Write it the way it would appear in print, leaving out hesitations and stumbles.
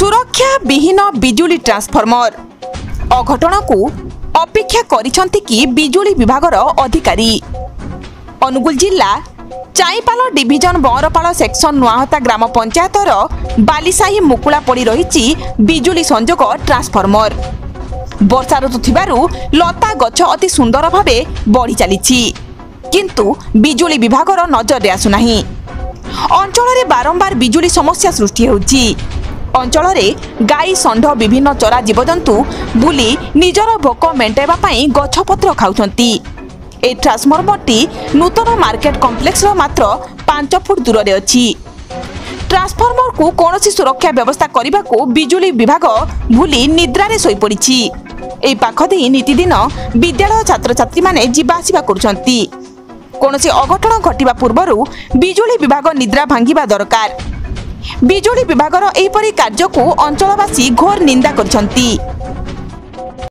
सुरक्षा विहीन बिजुली ट्रांसफॉर्मर अघटन को अपेक्षा करिसंती कि बिजुली विभागर अधिकारी। अनुगुल जिला चाईपाल डिविजन बरपाल सेक्शन नुआहता ग्राम पंचायतर बालीसाही मुकुला पड़ी रही बिजुली संजोग ट्रांसफॉर्मर। वर्षा ऋतु थिबारु लता गछ अति सुंदर भावे बढ़ी चली किंतु बिजुली विभागर नजर रे आसुनाही। अंचल रे बारंबार बिजुली समस्या सृष्टि होउची। अंचल रे गाई षंढ विभिन्न चरा जीवजंतु बुली निजर भोक मेंटाइबा पई गछपत्र खाउछंती। ए ट्रांसफॉर्मरटी नूतन मार्केट कॉम्प्लेक्स रो मात्र 5 फुट दूर रे अछि। ट्रांसफॉर्मर को कोनोसी सुरक्षा व्यवस्था करबा को बिजुली विभाग भूली निद्रा रे सोई पड़िछि। ए पाखदी नीतिदिन विद्यालय छात्र छात्री माने जिबा आसीबा करूछंती। कोनोसी अघटन घटिबा पूर्वरु बिजुली विभाग निद्रा भांगिबा दरकार। बिजुली विभागर एहिपरि कार्य को अंचलवासी घोर निंदा करछंती।